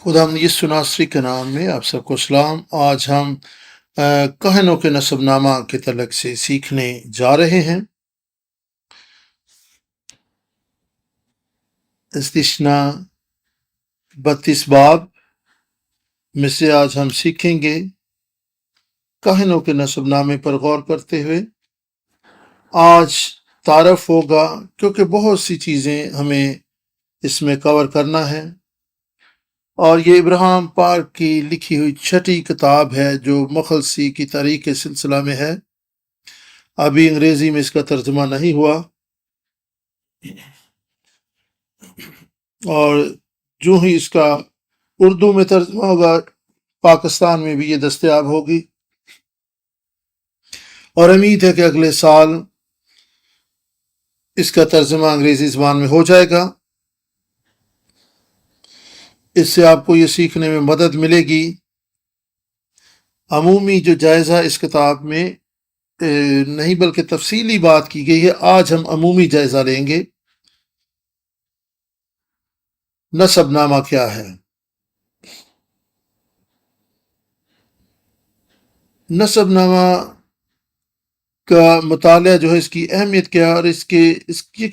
خدا یسوع ناصری کے نام میں آپ سب کو سلام۔ آج ہم کہنوں کے نسب نامہ کے تعلق سے سیکھنے جا رہے ہیں۔ استثنا 32 باب میں سے آج ہم سیکھیں گے کہنوں کے نسب نامے پر غور کرتے ہوئے۔ آج تعارف ہوگا کیونکہ بہت سی چیزیں ہمیں اس میں کور کرنا ہے، اور یہ ابراہیم پاک کی لکھی ہوئی چھٹی کتاب ہے جو مخلصی کی تاریخ کے سلسلہ میں ہے۔ ابھی انگریزی میں اس کا ترجمہ نہیں ہوا، اور جو ہی اس کا اردو میں ترجمہ ہوگا پاکستان میں بھی یہ دستیاب ہوگی، اور امید ہے کہ اگلے سال اس کا ترجمہ انگریزی زبان میں ہو جائے گا۔ اس سے آپ کو یہ سیکھنے میں مدد ملے گی۔ عمومی جو جائزہ اس کتاب میں نہیں بلکہ تفصیلی بات کی گئی ہے، آج ہم عمومی جائزہ لیں گے۔ نسب نامہ کیا ہے؟ نسب نامہ کا مطالعہ جو ہے، اس کی اہمیت کیا اور اس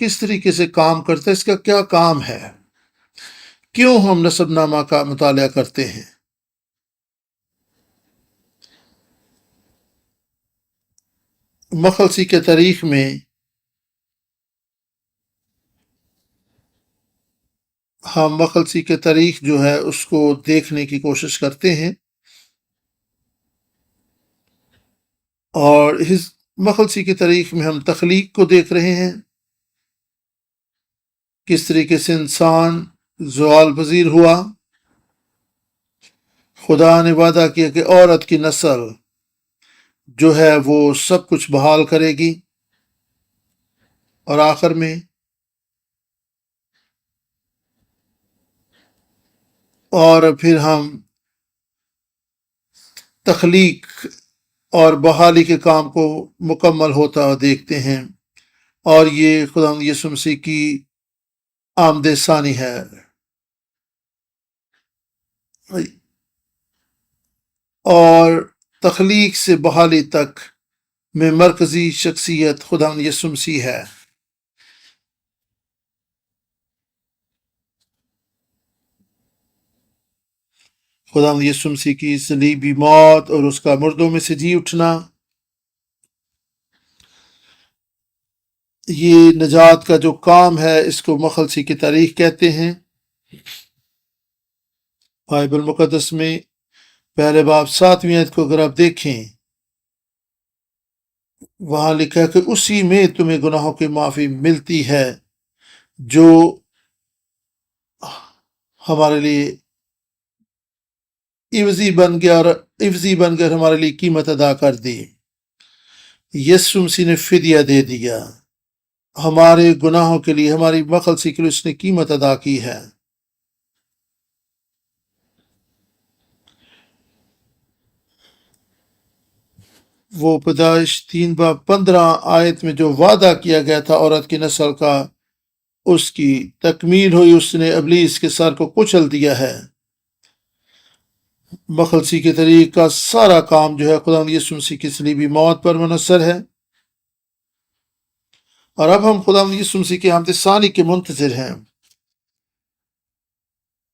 کس طریقے سے کام کرتا ہے، اس کا کیا کام ہے، کیوں ہم نسب نامہ کا مطالعہ کرتے ہیں۔ مخلصی کے تاریخ میں ہم مخلصی کے تاریخ جو ہے اس کو دیکھنے کی کوشش کرتے ہیں، اور اس مخلصی کی تاریخ میں ہم تخلیق کو دیکھ رہے ہیں، کس طریقے سے انسان زوال پذیر ہوا۔ خدا نے وعدہ کیا کہ عورت کی نسل جو ہے وہ سب کچھ بحال کرے گی، اور آخر میں اور پھر ہم تخلیق اور بحالی کے کام کو مکمل ہوتا دیکھتے ہیں، اور یہ خدا یسوع مسیح کی آمد ثانی ہے۔ اور تخلیق سے بحالی تک میں مرکزی شخصیت خدا یسوع مسیح ہے۔ خدا یسوع مسیح کی صلیبی موت اور اس کا مردوں میں سے جی اٹھنا، یہ نجات کا جو کام ہے، اس کو مخلصی کی تاریخ کہتے ہیں۔ بائبل مقدس میں پہلے باب 7ویں آیت کو اگر آپ دیکھیں، وہاں لکھا ہے کہ اسی میں تمہیں گناہوں کی معافی ملتی ہے جو ہمارے لیے عوضی بن گیا اور ہمارے لیے قیمت ادا کر دی۔ یسوع مسیح نے فدیہ دے دیا ہمارے گناہوں کے لیے، ہماری مخلصی کے لیے اس نے قیمت ادا کی ہے۔ وہ پیدائش 3 باب 15 آیت میں جو وعدہ کیا گیا تھا عورت کی نسل کا، اس کی تکمیل ہوئی۔ اس نے ابلیس کے سر کو کچل دیا ہے۔ مخلصی کے طریق کا سارا کام جو ہے خدا یسوع مسیح کی صلیبی موت پر منحصر ہے، اور اب ہم خدا یسوع مسیح کی آمد ثانی کے منتظر ہیں۔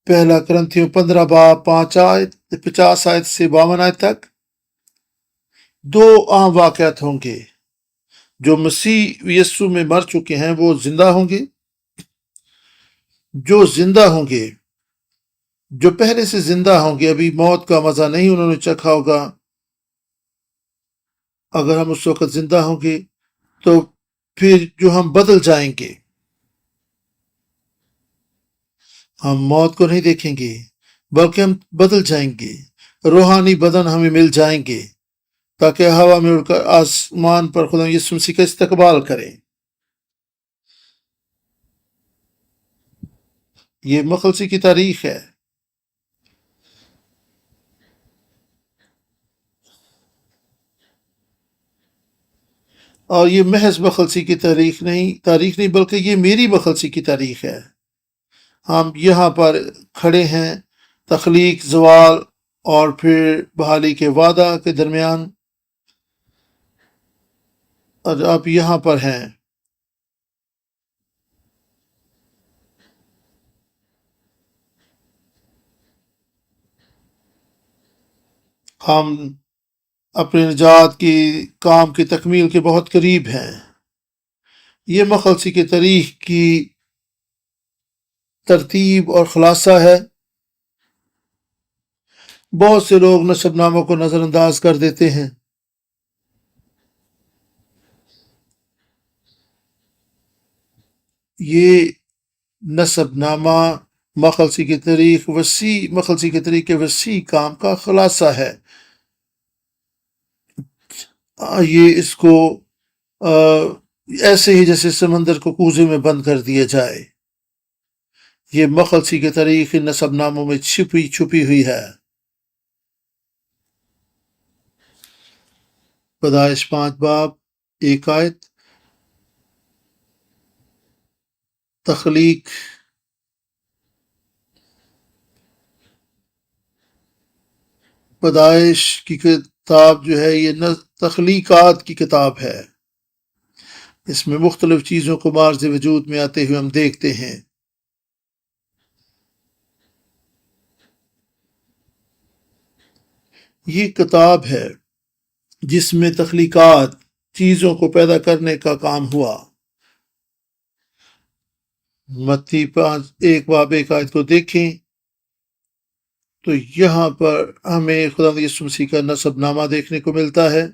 پہلا کرنتھیوں 15 باب 50 آیت سے 52 آیت تک 2 عام واقعات ہوں گے۔ جو مسیح یسوع میں مر چکے ہیں وہ زندہ ہوں گے۔ جو زندہ ہوں گے، جو پہلے سے زندہ ہوں گے، ابھی موت کا مزہ نہیں انہوں نے چکھا ہوگا۔ اگر ہم اس وقت زندہ ہوں گے تو پھر جو ہم بدل جائیں گے، ہم موت کو نہیں دیکھیں گے بلکہ ہم بدل جائیں گے، روحانی بدن ہمیں مل جائیں گے، تاکہ ہوا میں اڑ کر آسمان پر خدا یسوع مسیح کا استقبال کریں۔ یہ مخلصی کی تاریخ ہے۔ اور یہ محض مخلصی کی تاریخ نہیں بلکہ یہ میری مخلصی کی تاریخ ہے۔ ہم یہاں پر کھڑے ہیں تخلیق، زوال اور پھر بحالی کے وعدہ کے درمیان. اور آپ یہاں پر ہیں. ہم اپنے نجات کی کام کی تکمیل کے بہت قریب ہیں. یہ مخلصی کے تاریخ کی ترتیب اور خلاصہ ہے. بہت سے لوگ نسب ناموں کو نظر انداز کر دیتے ہیں. یہ نسب نامہ مخلصی کے تاریخ کے وسیع کام کا خلاصہ ہے. یہ اس کو ایسے ہی جیسے سمندر کو کوزے میں بند کر دیا جائے. یہ مخلصی کے تاریخ ان نسب ناموں میں چھپی ہوئی ہے. پیدائش 5 باب 1 آیت. تخلیق پیدائش کی کتاب جو ہے یہ تخلیقات کی کتاب ہے. اس میں مختلف چیزوں کو مارز وجود میں آتے ہوئے ہم دیکھتے ہیں. یہ کتاب ہے جس میں تخلیقات، چیزوں کو پیدا کرنے کا کام ہوا. متی 1 باب 1 آیت کو دیکھیں تو یہاں پر ہمیں خدا یسوع مسیح کا نسب نامہ دیکھنے کو ملتا ہے.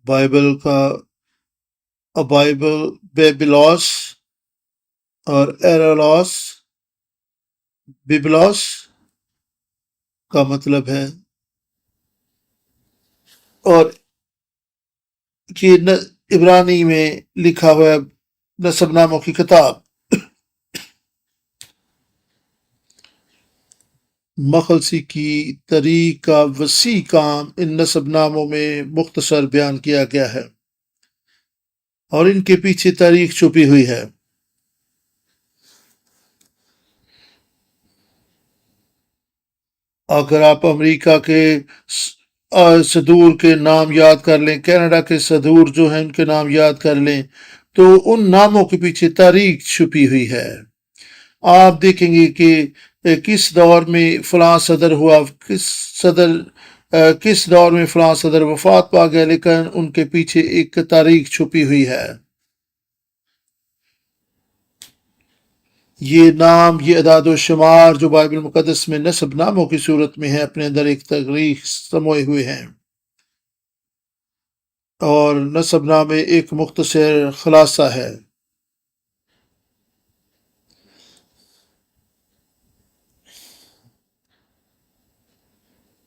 بائبل کا بیبلوس اور ایرولوس. بیبلوس کا مطلب ہے اور یہ عبرانی میں لکھا ہوا نسب ناموں کی کتاب. مخلصی کی تاریخ کا وسیع کام ان نسب ناموں میں مختصر بیان کیا گیا ہے اور ان کے پیچھے تاریخ چھپی ہوئی ہے. اگر آپ امریکہ کے صدور کے نام یاد کر لیں، کینیڈا کے صدور جو ہیں ان کے نام یاد کر لیں، تو ان ناموں کے پیچھے تاریخ چھپی ہوئی ہے. آپ دیکھیں گے کہ کس دور میں فلاں صدر ہوا، کس دور میں فلاں صدر وفات پا گیا، لیکن ان کے پیچھے ایک تاریخ چھپی ہوئی ہے. یہ نام، یہ اعداد و شمار جو بائبل مقدس میں نسب ناموں کی صورت میں ہے، اپنے اندر ایک تاریخ سموئے ہوئے ہیں. اور نسب نامے ایک مختصر خلاصہ ہے.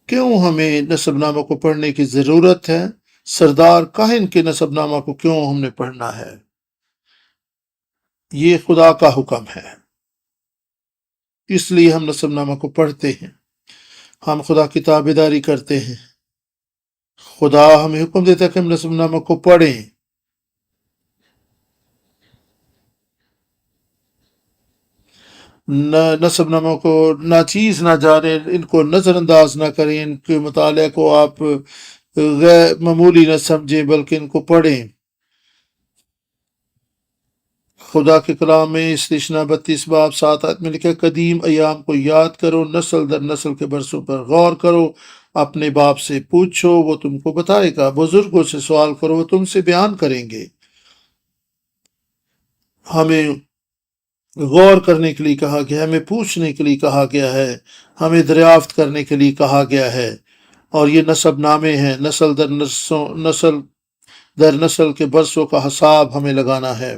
کیوں ہمیں نسب نامہ کو پڑھنے کی ضرورت ہے؟ سردار کاہن کے نسب نامہ کو کیوں ہم نے پڑھنا ہے؟ یہ خدا کا حکم ہے، اس لیے ہم نسب نامہ کو پڑھتے ہیں. ہم خدا کی تابعداری کرتے ہیں. خدا ہمیں حکم دیتا ہے کہ ہم نسب نامہ کو پڑھیں. نسب ناموں کو ناچیز نہ جانیں، ان کو نظر انداز نہ کریں، ان کے مطالعے کو آپ غیر معمولی نہ سمجھیں بلکہ ان کو پڑھیں. خدا کے کلام میں استثنا 32 باب 7 آیت میں لکھا، قدیم ایام کو یاد کرو، نسل در نسل کے برسوں پر غور کرو، اپنے باپ سے پوچھو وہ تم کو بتائے گا، بزرگوں سے سوال کرو وہ تم سے بیان کریں گے. ہمیں غور کرنے کے لیے کہا گیا ہے، ہمیں پوچھنے کے لیے کہا گیا ہے، ہمیں دریافت کرنے کے لیے کہا گیا ہے. اور یہ نسب نامے ہیں، نسل در نسل کے برسوں کا حساب ہمیں لگانا ہے.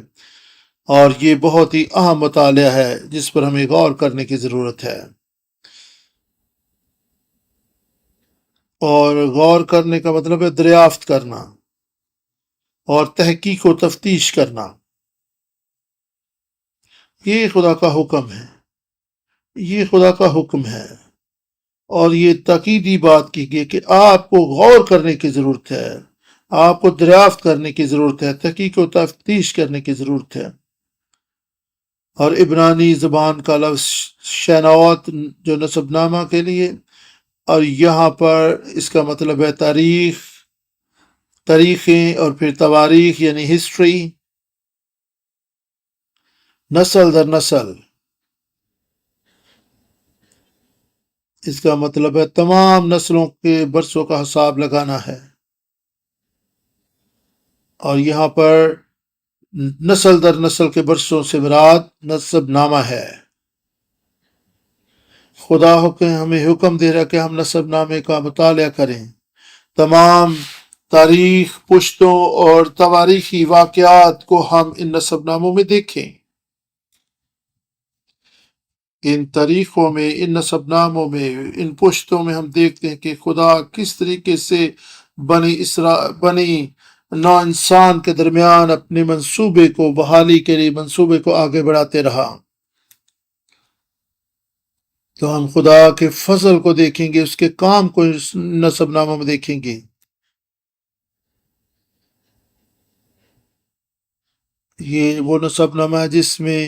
اور یہ بہت ہی اہم مطالعہ ہے جس پر ہمیں غور کرنے کی ضرورت ہے. اور غور کرنے کا مطلب ہے دریافت کرنا اور تحقیق و تفتیش کرنا. یہ خدا کا حکم ہے، یہ خدا کا حکم ہے. اور یہ تاکیدی بات کی گئی کہ آپ کو غور کرنے کی ضرورت ہے، آپ کو دریافت کرنے کی ضرورت ہے، تحقیق و تفتیش کرنے کی ضرورت ہے۔ اور عبرانی زبان کا لفظ شینوت جو نسب نامہ کے لیے، اور یہاں پر اس کا مطلب ہے تاریخیں، اور پھر تواریخ یعنی ہسٹری، نسل در نسل، اس کا مطلب ہے تمام نسلوں کے برسوں کا حساب لگانا ہے۔ اور یہاں پر نسل در نسل کے برسوں سے مراد نسب نامہ ہے۔ خدا ہمیں حکم دے رہا کہ ہم نسب نامے کا مطالعہ کریں، تمام تاریخ، پشتوں اور تواریخی واقعات کو ہم ان نسب ناموں میں دیکھیں۔ ان تاریخوں میں، ان نسب ناموں میں، ان پشتوں میں ہم دیکھتے ہیں کہ خدا کس طریقے سے بنی نو انسان کے درمیان اپنے منصوبے کو بحالی کے لیے منصوبے کو آگے بڑھاتے رہا۔ تو ہم خدا کے فضل کو دیکھیں گے، اس کے کام کو اس نسب ناموں میں دیکھیں گے۔ یہ وہ نسب نامہ ہے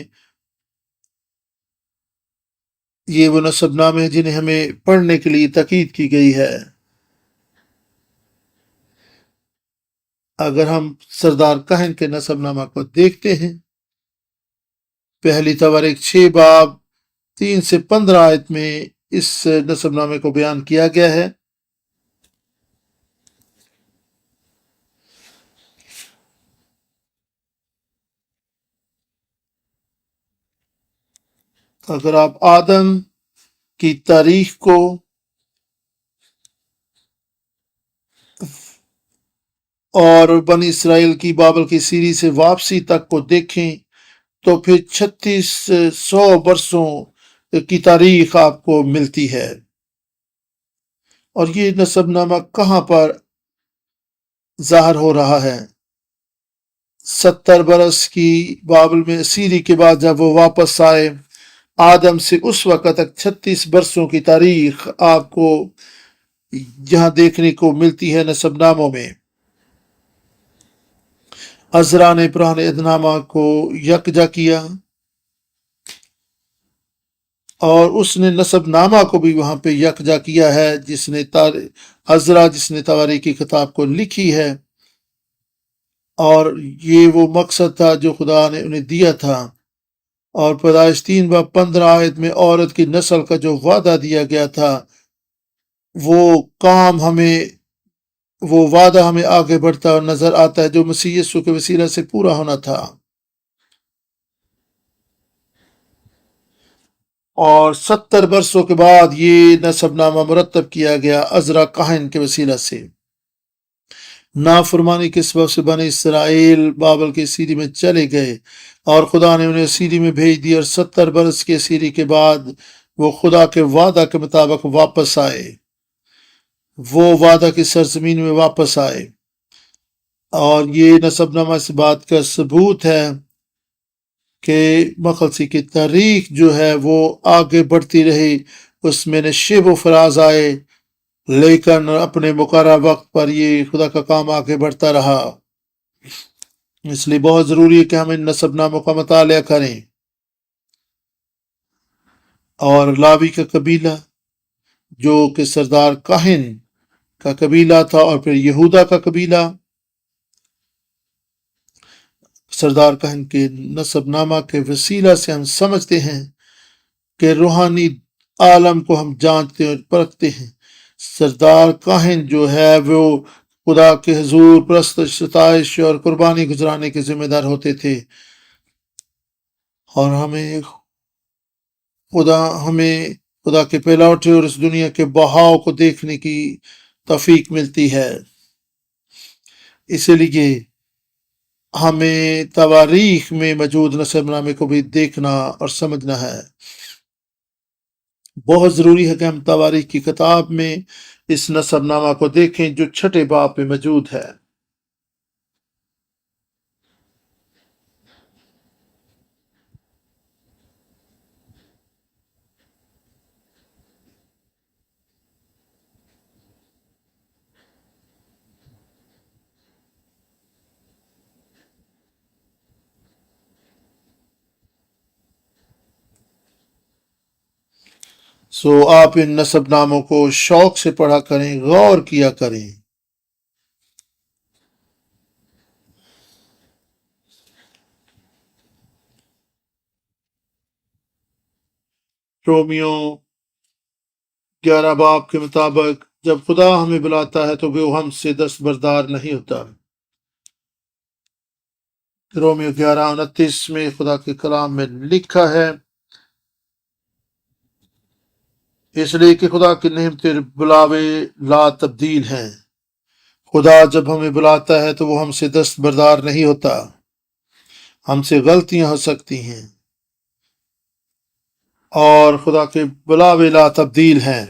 یہ وہ نسب نامے ہیں جنہیں ہمیں پڑھنے کے لیے تاکید کی گئی ہے۔ اگر ہم سردار کاہن کے نسب نامہ کو دیکھتے ہیں، پہلی تواریخ 6 باب 3 سے 15 آیت میں اس نسب نامے کو بیان کیا گیا ہے۔ اگر آپ آدم کی تاریخ کو اور بنی اسرائیل کی بابل کی سیری سے واپسی تک کو دیکھیں تو پھر 3600 برسوں کی تاریخ آپ کو ملتی ہے۔ اور یہ نسب نامہ کہاں پر ظاہر ہو رہا ہے؟ 70 برس کی بابل میں اسیری کے بعد جب وہ واپس آئے، آدم سے اس وقت تک 36 برسوں کی تاریخ آپ کو یہاں دیکھنے کو ملتی ہے نسب ناموں میں۔ عزرا نے پرانے عہد نامہ کو یکجا کیا، اور اس نے نسب نامہ کو بھی وہاں پہ یکجا کیا ہے، عزرا جس نے تواریخ کی کتاب کو لکھی ہے۔ اور یہ وہ مقصد تھا جو خدا نے انہیں دیا تھا۔ اور پیدائش 3 باب 15 آیت میں عورت کی نسل کا جو وعدہ دیا گیا تھا، وہ وعدہ ہمیں آگے بڑھتا نظر آتا ہے، جو مسیح یسوع کے وسیلہ سے پورا ہونا تھا۔ اور 70 برسوں کے بعد یہ نسب نامہ مرتب کیا گیا عزرا کاہن کے وسیلہ سے۔ نافرمانی کے سبب سے بنی اسرائیل بابل کے اسیری میں چلے گئے، اور خدا نے انہیں اسیری میں بھیج دیا، اور 70 برس کے اسیری کے بعد وہ خدا کے وعدہ کے مطابق واپس آئے، وہ وعدہ کی سرزمین میں واپس آئے۔ اور یہ نسب نامہ اس بات کا ثبوت ہے کہ مخلصی کی تاریخ جو ہے وہ آگے بڑھتی رہی، اس میں نشیب و فراز آئے، لیکن اپنے مقررہ وقت پر یہ خدا کا کام آگے بڑھتا رہا۔ اس لیے بہت ضروری ہے کہ ہم ان نسب ناموں کا مطالعہ کریں۔ اور لاوی کا قبیلہ جو کہ سردار کاہن کا قبیلہ تھا، اور پھر یہودا کا قبیلہ، سردار کاہن کے نسب نامہ کے وسیلہ سے ہم سمجھتے ہیں کہ روحانی عالم کو ہم جانتے اور پرکھتے ہیں۔ سردار کاہن جو ہے وہ خدا کے حضور پرستش، ستائش اور قربانی گزرانے کے ذمہ دار ہوتے تھے، اور ہمیں خدا کے پھیلاؤٹے اور اس دنیا کے بہاؤ کو دیکھنے کی توفیق ملتی ہے۔ اسی لیے ہمیں تواریخ میں موجود نسب نامے کو بھی دیکھنا اور سمجھنا ہے۔ بہت ضروری ہے کہ ہم تواریخ کی کتاب میں اس نسب نامہ کو دیکھیں جو 6 باب میں موجود ہے۔ سو آپ ان نسب ناموں کو شوق سے پڑھا کریں، غور کیا کریں۔ رومیو 11 باب کے مطابق جب خدا ہمیں بلاتا ہے تو وہ ہم سے دستبردار نہیں ہوتا۔ رومیو 11:29 میں خدا کے کلام میں لکھا ہے، اس لیے کہ خدا کی نعمتیں بلاوے لا تبدیل ہیں۔ خدا جب ہمیں بلاتا ہے تو وہ ہم سے دستبردار نہیں ہوتا، ہم سے غلطیاں ہو سکتی ہیں، اور خدا کے بلاوے لا تبدیل ہیں۔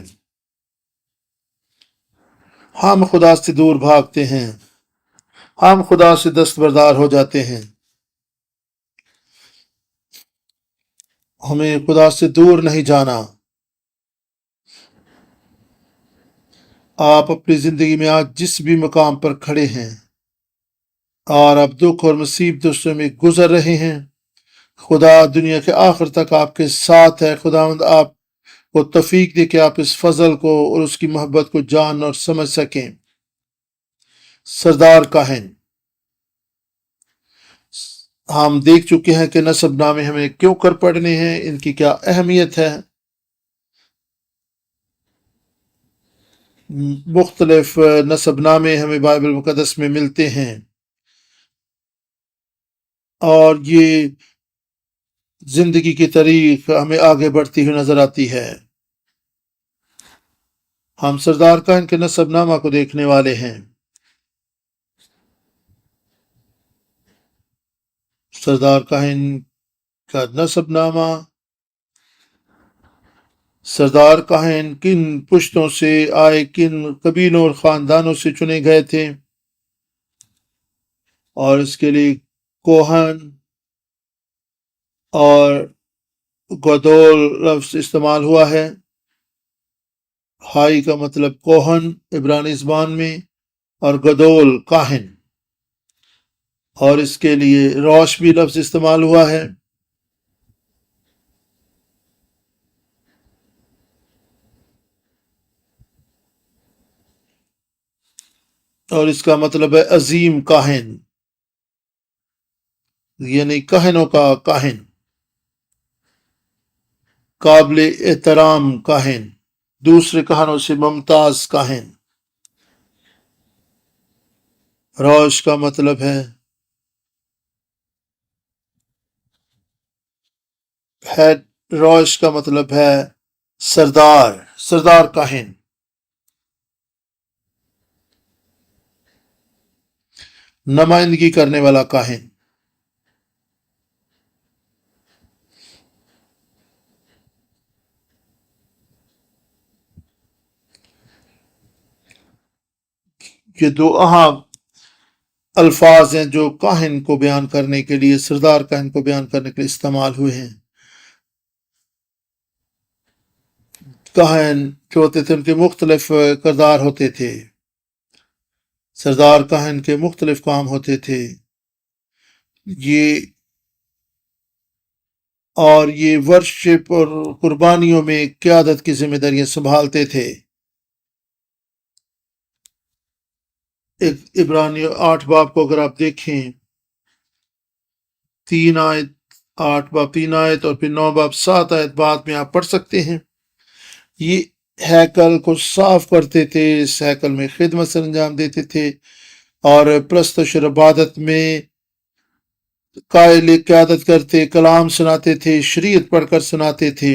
ہم خدا سے دور بھاگتے ہیں، ہم خدا سے دستبردار ہو جاتے ہیں۔ ہمیں خدا سے دور نہیں جانا۔ آپ اپنی زندگی میں آج جس بھی مقام پر کھڑے ہیں اور اب دکھ اور مصیبتوں سے میں گزر رہے ہیں، خدا دنیا کے آخر تک آپ کے ساتھ ہے۔ خداوند آپ کو توفیق دے کہ آپ اس فضل کو اور اس کی محبت کو جان اور سمجھ سکیں۔ سردار کاہن، ہم دیکھ چکے ہیں کہ نسب نامے ہمیں کیوں کر پڑھنے ہیں، ان کی کیا اہمیت ہے۔ مختلف نسب نامے ہمیں بائبل مقدس میں ملتے ہیں، اور یہ زندگی کی تاریخ ہمیں آگے بڑھتی ہوئی نظر آتی ہے۔ ہم سردار کاہن کے نسب نامہ کو دیکھنے والے ہیں۔ سردار کاہن کا نسب نامہ، سردار کاہن کن پشتوں سے آئے، کن قبیلوں اور خاندانوں سے چنے گئے تھے، اور اس کے لیے کوہن اور گدول لفظ استعمال ہوا ہے۔ ہائی کا مطلب کوہن عبرانی زبان میں، اور گدول کاہن، اور اس کے لیے روش بھی لفظ استعمال ہوا ہے۔ اور اس کا مطلب ہے عظیم کاہن، یعنی کاہنوں کا کاہن، قابل احترام کاہن، دوسرے کاہنوں سے ممتاز کاہن۔ روش کا مطلب ہے ہیڈ، روش کا مطلب ہے سردار، سردار کاہن۔ نمائندگی کرنے والا کاہن۔ یہ دو اہم الفاظ ہیں جو کاہن کو بیان کرنے کے لیے، سردار کاہن کو بیان کرنے کے لیے استعمال ہوئے ہیں۔ کاہن جو ہوتے تھے ان کے مختلف کردار ہوتے تھے، سردار کاہن کے مختلف کام ہوتے تھے، یہ ورشپ اور قربانیوں میں قیادت کی ذمہ داریاں سنبھالتے تھے۔ ایک عبرانی 8 باب کو اگر آپ دیکھیں، 3 آیت، 8 باب 3 آیت اور پھر 9 باب 7 آیت بعد میں آپ پڑھ سکتے ہیں۔ یہ ہیکل کو صاف کرتے تھے، اس ہیکل میں خدمت سر انجام دیتے تھے، اور پرستش اور عبادت میں قائل قیادت کرتے، کلام سناتے تھے، شریعت پڑھ کر سناتے تھے۔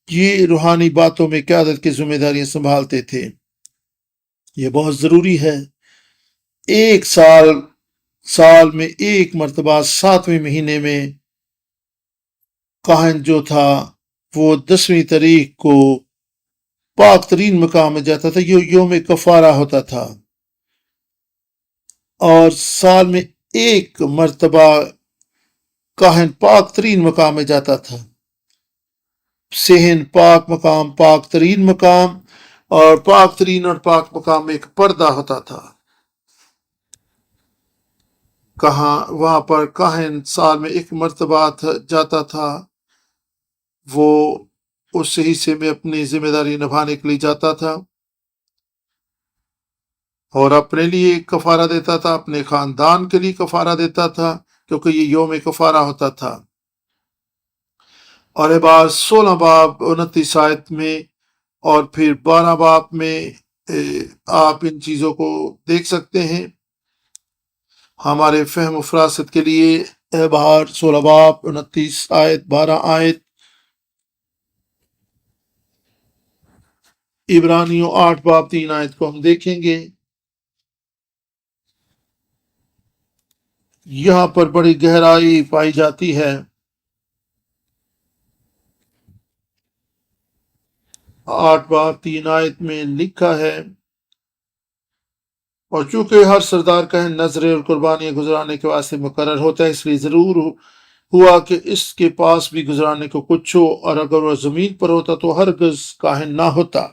یہ روحانی باتوں میں قیادت کی ذمہ داریاں سنبھالتے تھے۔ یہ بہت ضروری ہے۔ ایک سال میں ایک مرتبہ 7ویں مہینے میں کاہن جو تھا وہ 10ویں تاریخ کو پاک ترین مقام میں جاتا تھا، یہ یوم کفارہ ہوتا تھا، اور سال میں ایک مرتبہ کاہن پاک ترین مقام میں جاتا تھا۔ صحن پاک مقام، پاک ترین مقام، اور پاک ترین اور پاک مقام میں ایک پردہ ہوتا تھا۔ وہاں پر کاہن سال میں ایک مرتبہ جاتا تھا، وہ اس حصے میں اپنی ذمہ داری نبھانے کے لیے جاتا تھا اور اپنے لیے کفارہ دیتا تھا، اپنے خاندان کے لیے کفارہ دیتا تھا، کیونکہ یہ یوم کفارہ ہوتا تھا۔ اور عبارت 16 باب 29 آیت میں اور پھر 12 باب میں آپ ان چیزوں کو دیکھ سکتے ہیں۔ ہمارے فہم و فراست کے لیے عبارت 16 باب 29 آیت 12 آیت، عبرانیوں 8 باب 3 آیت کو ہم دیکھیں گے۔ یہاں پر بڑی گہرائی پائی جاتی ہے۔ 8 باب 3 آیت میں لکھا ہے، اور چونکہ ہر سردار کا نذریں اور قربانیاں گزرانے کے واسطے مقرر ہوتا ہے، اس لیے ضرور ہوا کہ اس کے پاس بھی گزرانے کو کچھ ہو، اور اگر وہ زمین پر ہوتا تو ہرگز کاہن نہ ہوتا۔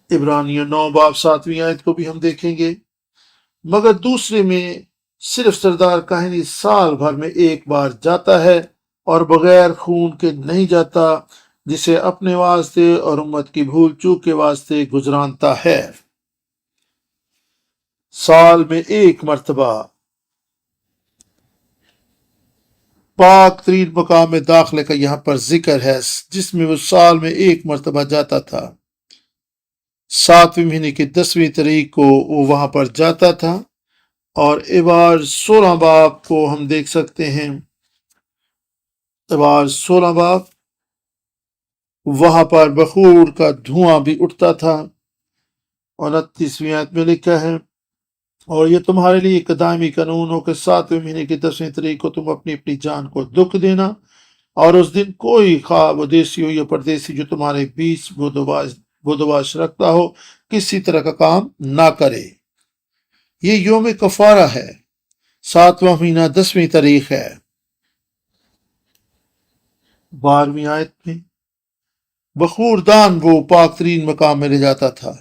عبرانیوں 9 باب 7ویں آیت کو بھی ہم دیکھیں گے، مگر دوسرے میں صرف سردار کاہن سال بھر میں ایک بار جاتا ہے اور بغیر خون کے نہیں جاتا، جسے اپنے واسطے اور امت کی بھول چوک کے واسطے گزرانتا ہے۔ سال میں ایک مرتبہ پاک ترین مقام میں داخلے کا یہاں پر ذکر ہے، جس میں وہ سال میں ایک مرتبہ جاتا تھا۔ 7ویں مہینے کی 10ویں تاریخ کو وہ وہاں پر جاتا تھا، اور عبار 16 باب کو ہم دیکھ سکتے ہیں۔ عبار 16 باب، وہاں پر بخور کا دھواں بھی اٹھتا تھا، اور 29ویں آیت میں لکھا ہے، اور یہ تمہارے لیے ایک دائمی قانون ہو کہ 7ویں مہینے کی 10ویں تاریخ کو تم اپنی اپنی جان کو دکھ دینا، اور اس دن کوئی خواہ وہ دیسی ہو یا پردیسی جو تمہارے بیچ بدوباش رکھتا ہو کسی طرح کا کام نہ کرے۔ یہ یوم کفارہ ہے، 7واں مہینہ 10ویں تاریخ ہے۔ 12ویں آیت میں بخور دان وہ پاک ترین مقام میں لے جاتا تھا،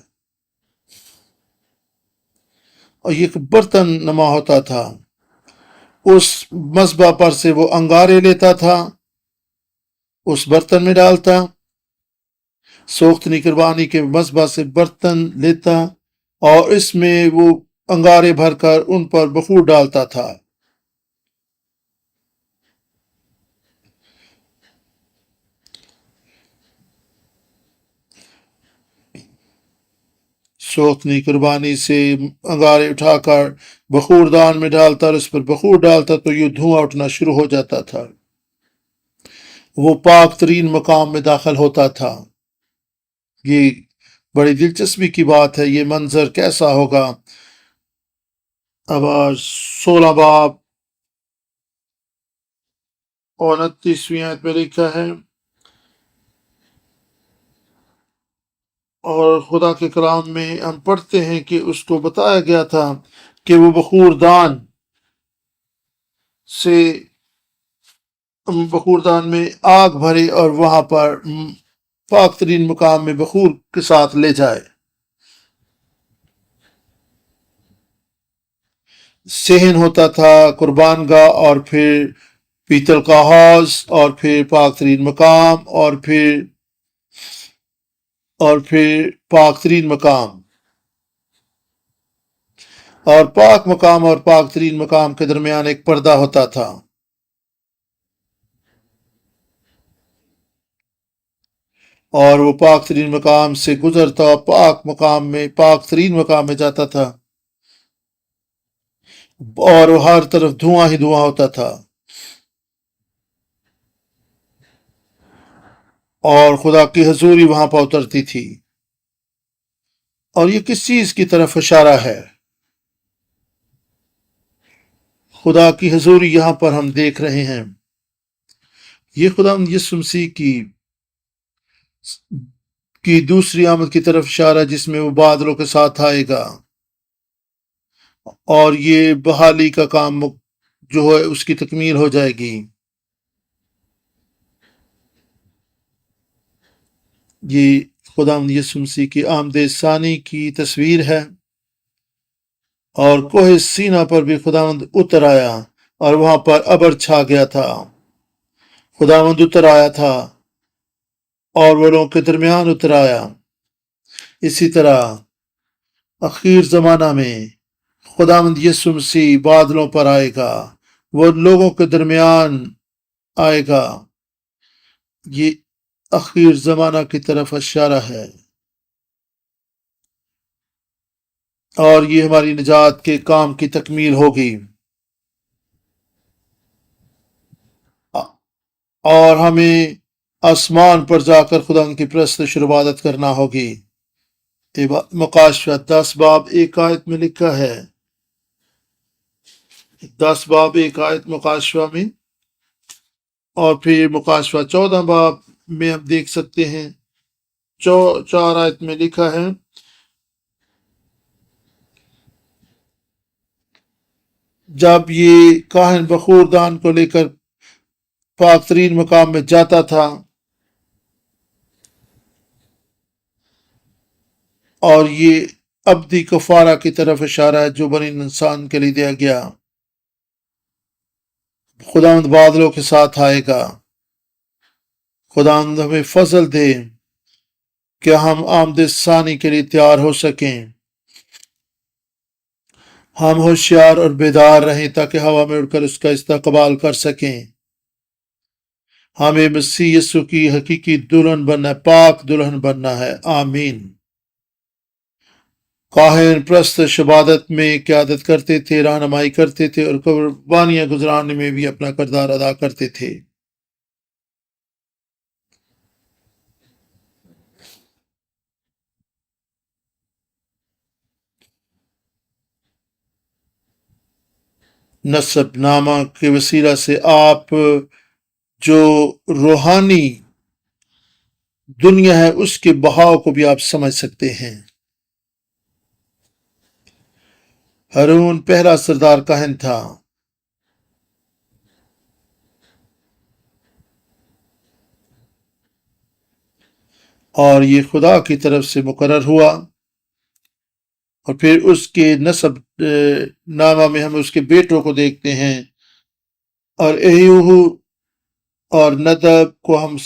اور یہ ایک برتن نما ہوتا تھا، اس مذبح پر سے وہ انگارے لیتا تھا، اس برتن میں ڈالتا، سوختنی قربانی کے مذبح سے برتن لیتا اور اس میں وہ انگارے بھر کر ان پر بخور ڈالتا تھا۔ سوختنی قربانی سے انگارے اٹھا کر بخور دان میں ڈالتا اور اس پر بخور ڈالتا تو یہ دھواں اٹھنا شروع ہو جاتا تھا، وہ پاک ترین مقام میں داخل ہوتا تھا۔ یہ بڑی دلچسپی کی بات ہے، یہ منظر کیسا ہوگا۔ اب 16 باب 29ویں آیت میں لکھا ہے، اور خدا کے کلام میں ہم پڑھتے ہیں کہ اس کو بتایا گیا تھا کہ وہ بخور دان میں آگ بھرے اور وہاں پر پاک ترین مقام میں بخور کے ساتھ لے جائے۔ صحن ہوتا تھا، قربان گاہ، اور پھر پیتل کا حوض، اور پھر پاک ترین مقام، اور پھر پاک ترین مقام، اور پاک مقام اور پاک ترین مقام کے درمیان ایک پردہ ہوتا تھا، اور وہ پاک ترین مقام سے گزرتا پاک ترین مقام میں جاتا تھا، اور وہ ہر طرف دھواں ہی دھواں ہوتا تھا، اور خدا کی حضوری وہاں پر اترتی تھی۔ اور یہ کس چیز کی طرف اشارہ ہے؟ خدا کی حضوری یہاں پر ہم دیکھ رہے ہیں، یہ خدا یسوع مسیح کی دوسری آمد کی طرف اشارہ، جس میں وہ بادلوں کے ساتھ آئے گا، اور یہ بحالی کا کام جو ہے اس کی تکمیل ہو جائے گی۔ یہ خداوند یسوع مسیح کی آمد ثانی کی تصویر ہے، اور کوہ سینا پر بھی خداوند اتر آیا اور وہاں پر ابر چھا گیا تھا، خداوند اتر آیا تھا اور وہ لوگوں کے درمیان اتر آیا۔ اسی طرح اخیر زمانہ میں خداوند یسوع مسیح بادلوں پر آئے گا، وہ لوگوں کے درمیان آئے گا۔ یہ اخیر زمانہ کی طرف اشارہ ہے، اور یہ ہماری نجات کے کام کی تکمیل ہوگی، اور ہمیں آسمان پر جا کر خدا کی پرستش اور عبادت کرنا ہوگی۔ مکاشفہ 10 باب 1 آیت میں لکھا ہے، 10 باب 1 آیت مکاشفہ میں، اور پھر مکاشفہ 14 باب میں ہم دیکھ سکتے ہیں 4 آیت میں لکھا ہے، جب یہ کاہن بخور دان کو لے کر پاک ترین مقام میں جاتا تھا، اور یہ ابدی کفارہ کی طرف اشارہ ہے جو بنی انسان کے لیے دیا گیا۔ خداوند بادلوں کے ساتھ آئے گا۔ خداوند ہمیں فضل دے کہ ہم آمد ثانی کے لیے تیار ہو سکیں، ہم ہوشیار اور بیدار رہیں تاکہ ہوا میں اڑ کر اس کا استقبال کر سکیں۔ ہمیں مسیح یسوع کی حقیقی دلہن بننا ہے، پاک دلہن بننا ہے۔ آمین۔ کاہن پرستش عبادت میں قیادت کرتے تھے، رہنمائی کرتے تھے، اور قربانیاں گزرانے میں بھی اپنا کردار ادا کرتے تھے۔ نسب نامہ کے وسیلہ سے آپ جو روحانی دنیا ہے اس کے بہاؤ کو بھی آپ سمجھ سکتے ہیں۔ ہارون پہلا سردار کاہن تھا، اور یہ خدا کی طرف سے مقرر ہوا، اور پھر اس کے نسب نامہ میں ہم اس کے بیٹوں کو دیکھتے ہیں، اور ایہو اور ندب کو ہم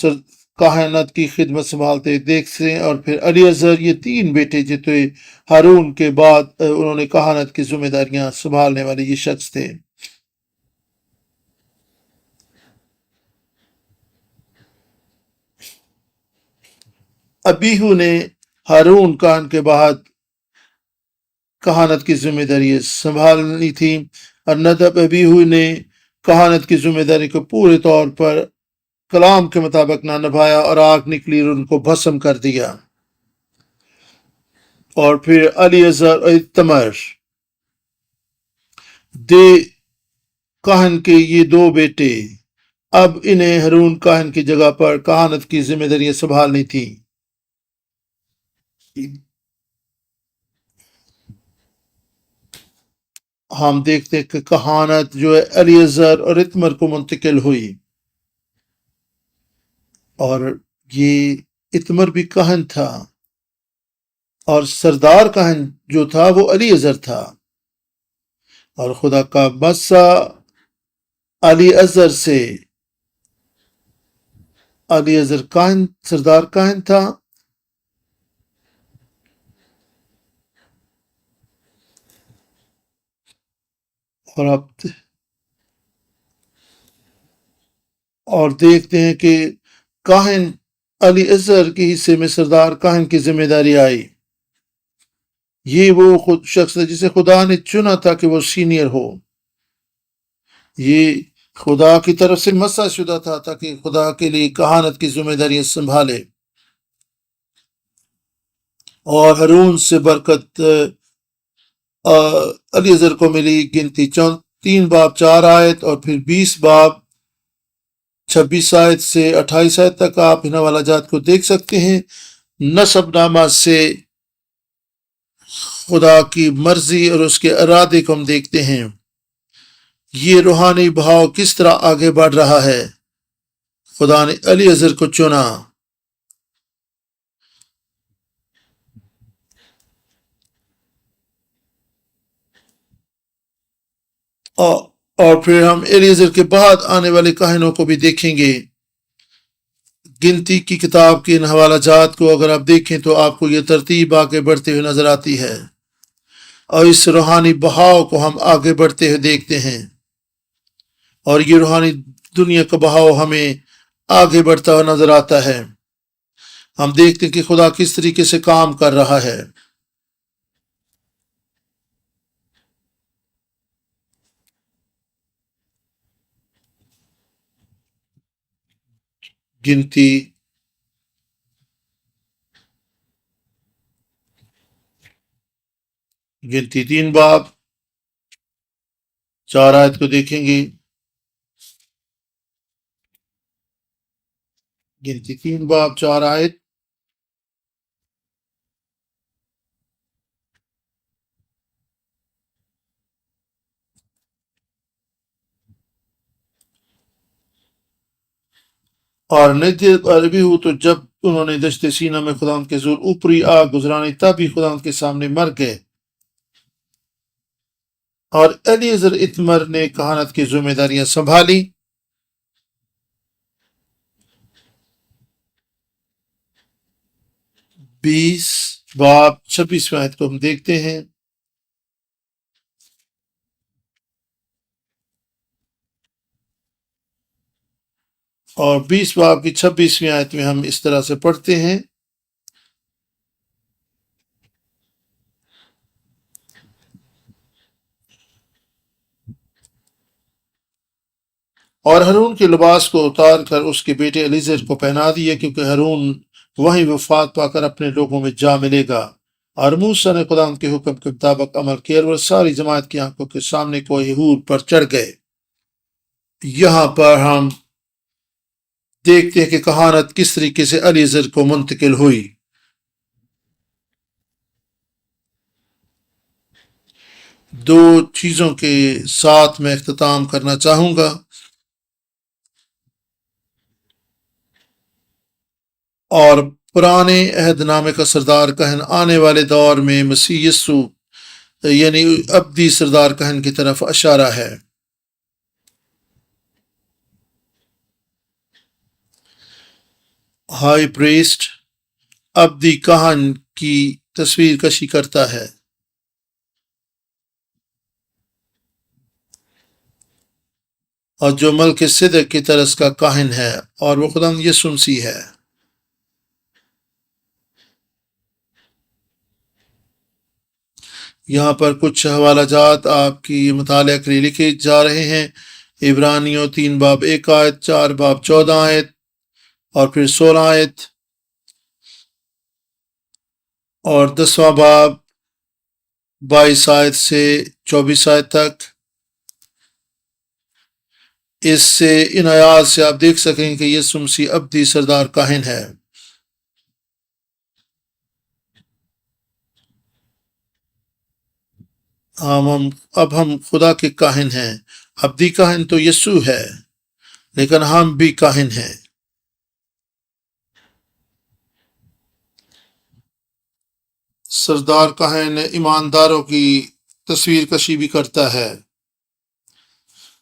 کہانت کی خدمت سنبھالتے دیکھتے ہیں، اور پھر الیعزر، یہ 3 بیٹے جو تھے ہارون کے بعد انہوں نے کہانت کی ذمہ داریاں سنبھالنے والے یہ شخص تھے۔ ابیہو نے ہارون کہان کے بعد کہانت کی ذمہ داری سنبھالنی تھی، اور ندب ابیہو نے کہانت کی ذمہ داری کو پورے طور پر کلام کے مطابق نہ نبھایا، اور آگ نکلی اور ان کو بھسم کر دیا۔ اور پھر الیعزر اور اتمر کاہن کے یہ 2 بیٹے، اب انہیں ہارون کاہن کی جگہ پر کہانت کی ذمہ داریاں سنبھالنی تھی۔ ہم دیکھتے کہ کہانت جو ہے الیعزر اور اتمر کو منتقل ہوئی، اور یہ اتمر بھی کاہن تھا، اور سردار کاہن جو تھا وہ الیعزر تھا، اور خدا کا مسا الیعزر سے، الیعزر کاہن سردار کاہن تھا، اور دیکھتے ہیں کہ کاہن الیعزر کے حصے میں سردار کاہن کی ذمہ داری آئی۔ یہ وہ شخص ہے جسے خدا نے چنا تھا کہ وہ سینئر ہو، یہ خدا کی طرف سے مسا شدہ تھا تاکہ خدا کے لیے کہانت کی ذمہ داری سنبھالے۔ اور ہارون سے برکت الیعزر کو ملی، گنتی 3 باب 4 آیت، اور پھر 20 باب 26 آیت سے 28 آیت تک آپ ان حوالہ جات کو دیکھ سکتے ہیں۔ نسب نامہ سے خدا کی مرضی اور اس کے ارادے کو ہم دیکھتے ہیں، یہ روحانی بہاؤ کس طرح آگے بڑھ رہا ہے۔ خدا نے الیعزر کو چنا، اور پھر ہم الیعزر کے بعد آنے والے کاہنوں کو بھی دیکھیں گے۔ گنتی کی کتاب کے ان حوالہ جات کو اگر آپ دیکھیں تو آپ کو یہ ترتیب آگے بڑھتے ہوئے نظر آتی ہے، اور اس روحانی بہاؤ کو ہم آگے بڑھتے ہوئے دیکھتے ہیں، اور یہ روحانی دنیا کا بہاؤ ہمیں آگے بڑھتا ہوا نظر آتا ہے۔ ہم دیکھتے ہیں کہ خدا کس طریقے سے کام کر رہا ہے۔ گنتی 3 باب 4 آیت کو دیکھیں گے۔ گنتی 3 باب 4 آیت۔ اور نجد عربی ہو تو جب انہوں نے دشت سینہ میں خدا کے زور اوپری آگ گزرانی تب ہی خدا کے سامنے مر گئے، اور الیعزر اتمر نے کہانت کی ذمہ داریاں سنبھالی۔ 20 باب 26 آیت کو ہم دیکھتے ہیں۔ اور 20 باب کی 26ویں آیت میں ہم اس طرح سے پڑھتے ہیں، اور ہارون کے لباس کو اتار کر اس کے بیٹے الیعزر کو پہنا دیا، کیونکہ ہارون وہیں وفات پا کر اپنے لوگوں میں جا ملے گا۔ اور موسیٰ نے خدا کے حکم کے مطابق عمل کیا، اور وہ ساری جماعت کی آنکھوں کے سامنے کوہ ہور پر چڑھ گئے۔ یہاں پر ہم دیکھتے ہیں کہ کہانت کس طریقے سے الیعزر کو منتقل ہوئی۔ دو چیزوں کے ساتھ میں اختتام کرنا چاہوں گا، اور پرانے عہد نامے کا سردار کہن آنے والے دور میں مسیح یسو یعنی ابدی سردار کہن کی طرف اشارہ ہے۔ ہائی پریسٹ ابدی کہن کی تصویر کشی کرتا ہے، اور جو ملک صدق کی طرز کا کاہن ہے، اور وہ خدا یسوع مسیح ہے۔ یہاں پر کچھ حوالہ جات آپ کی مطالعہ کے لیے لکھے جا رہے ہیں۔ عبرانیوں 3 باب 1 آیت، 4 باب 14 آیت، اور پھر 16 آیت، اور 10واں باب 22 آیت سے 24 آیت تک۔ اس سے ان آیات سے آپ دیکھ سکیں کہ یسوع مسیح ابدی سردار کاہن ہے۔ اب ہم خدا کے کاہن ہیں۔ ابدی کاہن تو یسوع ہے، لیکن ہم بھی کاہن ہیں۔ سردار کاہن ایمانداروں کی تصویر کشی بھی کرتا ہے۔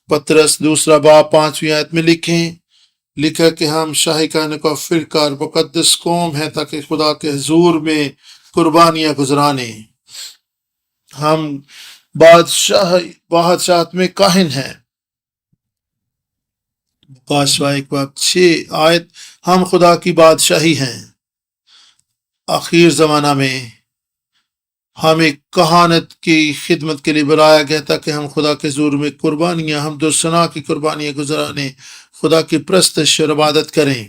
پطرس 2 باب 5ویں آیت میں لکھا کہ ہم شاہی کہنے کا فرقہ اور مقدس قوم ہے، تاکہ خدا کے حضور میں قربانیاں گزرانے۔ ہم بادشاہت میں کاہن ہیں۔ مکاشفہ 1 باب 6 آیت، ہم خدا کی بادشاہی ہیں۔ آخر زمانہ میں ہمیں کہانت کی خدمت کے لیے بلایا گیا تھا کہ ہم خدا کے حضور میں قربانیاں، حمد و ثنا کی قربانیاں گزرانے، خدا کی پرستش اور عبادت کریں۔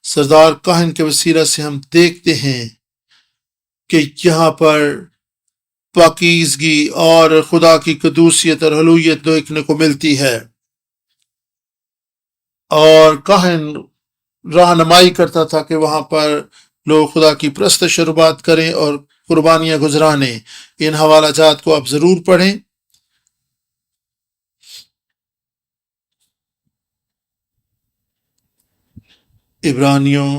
سردار کاہن کے وسیلہ سے ہم دیکھتے ہیں کہ یہاں پر پاکیزگی اور خدا کی قدوسیت اور الوہیت دیکھنے کو ملتی ہے، اور کاہن رہنمائی کرتا تھا کہ وہاں پر لوگ خدا کی پرستش اور عبادت کریں اور قربانیاں گزرانے۔ ان حوالہ جات کو آپ ضرور پڑھیں۔ عبرانیوں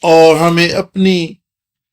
اور ہمیں اپنی